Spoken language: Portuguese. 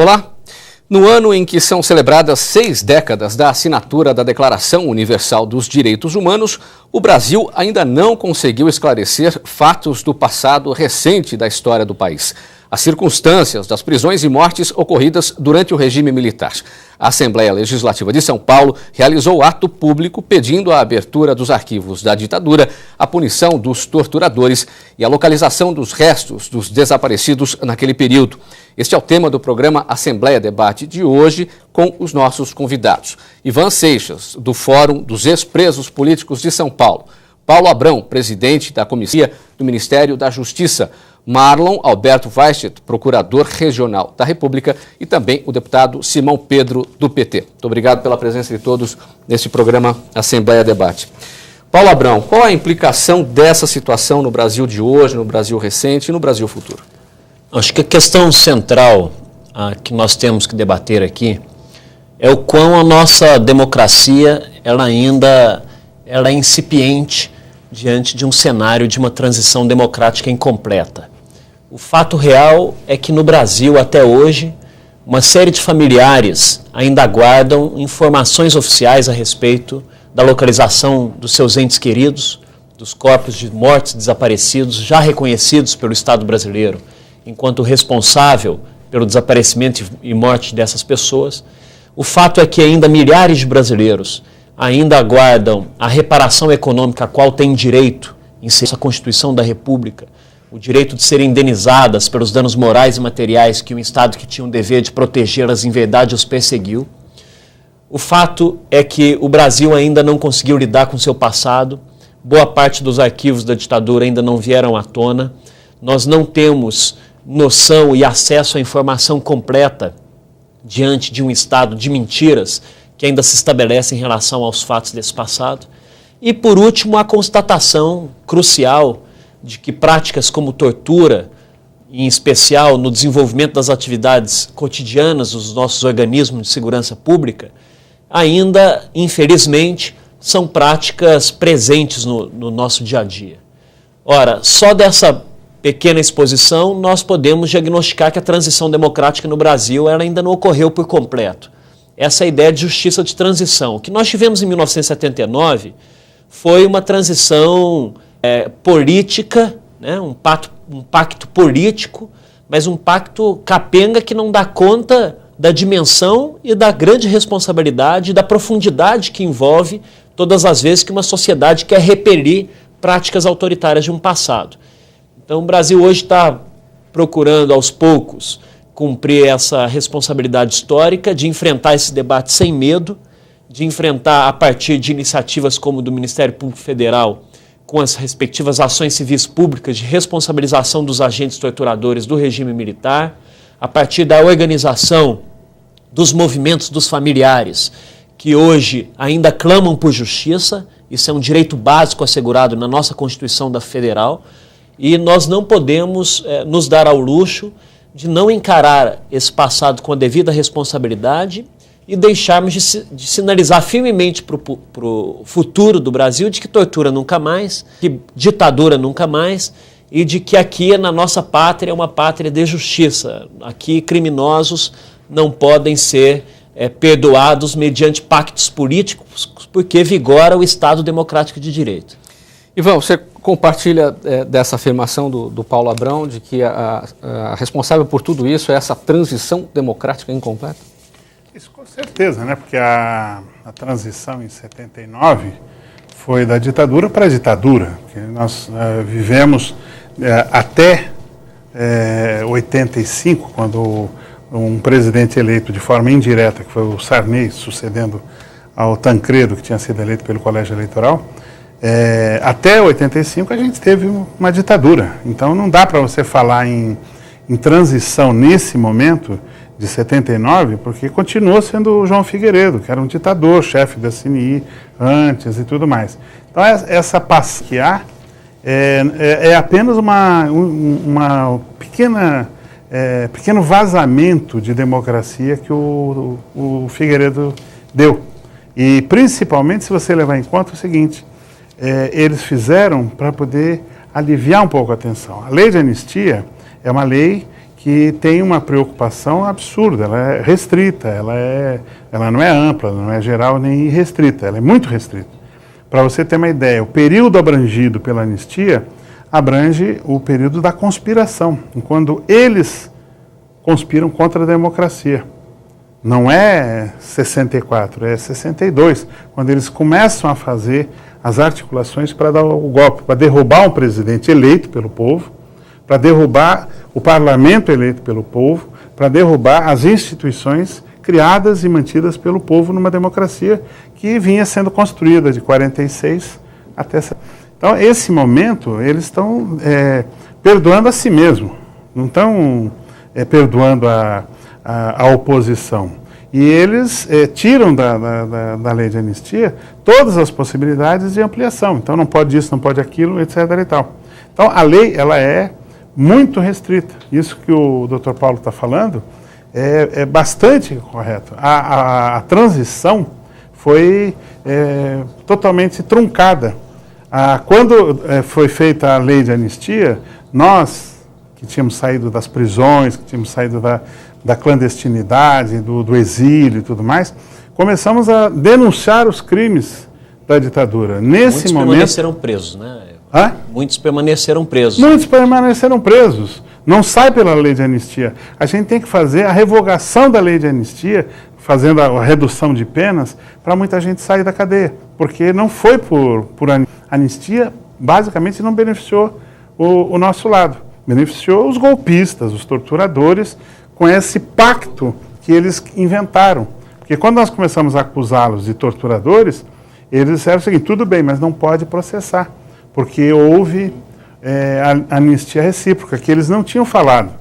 Olá! No ano em que são celebradas 6 décadas da assinatura da Declaração Universal dos Direitos Humanos, o Brasil ainda não conseguiu esclarecer fatos do passado recente da história do país. As circunstâncias das prisões e mortes ocorridas durante o regime militar. A Assembleia Legislativa de São Paulo realizou ato público pedindo a abertura dos arquivos da ditadura, a punição dos torturadores e a localização dos restos dos desaparecidos naquele período. Este é o tema do programa Assembleia Debate de hoje com os nossos convidados. Ivan Seixas, do Fórum dos Ex-Presos Políticos de São Paulo. Paulo Abrão, presidente da Comissão do Ministério da Justiça. Marlon Alberto Weichert, procurador regional da República, e também o deputado Simão Pedro, do PT. Muito obrigado pela presença de todos neste programa Assembleia Debate. Paulo Abrão, qual a implicação dessa situação no Brasil de hoje, no Brasil recente e no Brasil futuro? Acho que a questão central que nós temos que debater aqui é o quão a nossa democracia ela é incipiente diante de um cenário de uma transição democrática incompleta. O fato real é que no Brasil, até hoje, uma série de familiares ainda aguardam informações oficiais a respeito da localização dos seus entes queridos, dos corpos de mortos e desaparecidos já reconhecidos pelo Estado brasileiro enquanto responsável pelo desaparecimento e morte dessas pessoas. O fato é que ainda milhares de brasileiros ainda aguardam a reparação econômica a qual têm direito em nossa Constituição da República, o direito de serem indenizadas pelos danos morais e materiais que um Estado que tinha o dever de protegê-las em verdade os perseguiu. O fato é que o Brasil ainda não conseguiu lidar com seu passado, boa parte dos arquivos da ditadura ainda não vieram à tona, nós não temos noção e acesso à informação completa diante de um estado de mentiras que ainda se estabelece em relação aos fatos desse passado. E, por último, a constatação crucial de que práticas como tortura, em especial no desenvolvimento das atividades cotidianas dos nossos organismos de segurança pública, ainda, infelizmente, são práticas presentes no nosso dia a dia. Ora, só dessa pequena exposição, nós podemos diagnosticar que a transição democrática no Brasil ela ainda não ocorreu por completo. Essa ideia de justiça de transição. O que nós tivemos em 1979 foi uma transição política, né? um pacto político, mas um pacto capenga que não dá conta da dimensão e da grande responsabilidade, da profundidade que envolve todas as vezes que uma sociedade quer repelir práticas autoritárias de um passado. Então o Brasil hoje está procurando aos poucos cumprir essa responsabilidade histórica de enfrentar esse debate sem medo, de enfrentar a partir de iniciativas como do Ministério Público Federal, com as respectivas ações civis públicas de responsabilização dos agentes torturadores do regime militar, a partir da organização dos movimentos dos familiares, que hoje ainda clamam por justiça, isso é um direito básico assegurado na nossa Constituição da Federal, e nós não podemos nos dar ao luxo de não encarar esse passado com a devida responsabilidade e deixarmos de sinalizar firmemente para o futuro do Brasil de que tortura nunca mais, que ditadura nunca mais e de que aqui na nossa pátria é uma pátria de justiça. Aqui criminosos não podem ser perdoados mediante pactos políticos porque vigora o Estado Democrático de Direito. Ivan, você compartilha dessa afirmação do Paulo Abrão de que a responsável por tudo isso é essa transição democrática incompleta? Isso com certeza, né? Porque a transição em 79 foi da ditadura para a ditadura. Que nós vivemos até 85, quando um presidente eleito de forma indireta, que foi o Sarney, sucedendo ao Tancredo, que tinha sido eleito pelo Colégio Eleitoral, até 85 a gente teve uma ditadura. Então não dá para você falar em transição nesse momento de 79, porque continuou sendo o João Figueiredo, que era um ditador, chefe da CNI antes e tudo mais. Então essa passear é apenas uma pequeno vazamento de democracia que o Figueiredo deu. E principalmente se você levar em conta o seguinte, eles fizeram para poder aliviar um pouco a tensão. A lei de anistia é uma lei que tem uma preocupação absurda, ela é restrita, ela não é ampla, não é geral nem restrita, ela é muito restrita. Para você ter uma ideia, o período abrangido pela anistia abrange o período da conspiração, quando eles conspiram contra a democracia. Não é 64, é 62, quando eles começam a fazer as articulações para dar o golpe, para derrubar um presidente eleito pelo povo, para derrubar o parlamento eleito pelo povo, para derrubar as instituições criadas e mantidas pelo povo numa democracia que vinha sendo construída de 46 até... Então, esse momento, eles estão perdoando a si mesmo, não estão perdoando a oposição. E eles tiram da lei de anistia todas as possibilidades de ampliação. Então, não pode isso, não pode aquilo, etc. e tal. Então, a lei, ela é muito restrita. Isso que o Dr. Paulo está falando é bastante correto. A transição foi totalmente truncada. Quando foi feita a lei de anistia, nós, que tínhamos saído das prisões, que tínhamos saído da clandestinidade, do exílio e tudo mais, começamos a denunciar os crimes da ditadura. Muitos permaneceram presos, né? Hã? Muitos permaneceram presos. Muitos permaneceram presos. Não sai pela lei de anistia. A gente tem que fazer a revogação da lei de anistia, fazendo a redução de penas, para muita gente sair da cadeia. Porque não foi por anistia, basicamente não beneficiou o nosso lado. Beneficiou os golpistas, os torturadores, com esse pacto que eles inventaram. Porque quando nós começamos a acusá-los de torturadores, eles disseram o seguinte: tudo bem, mas não pode processar, porque houve anistia recíproca, que eles não tinham falado.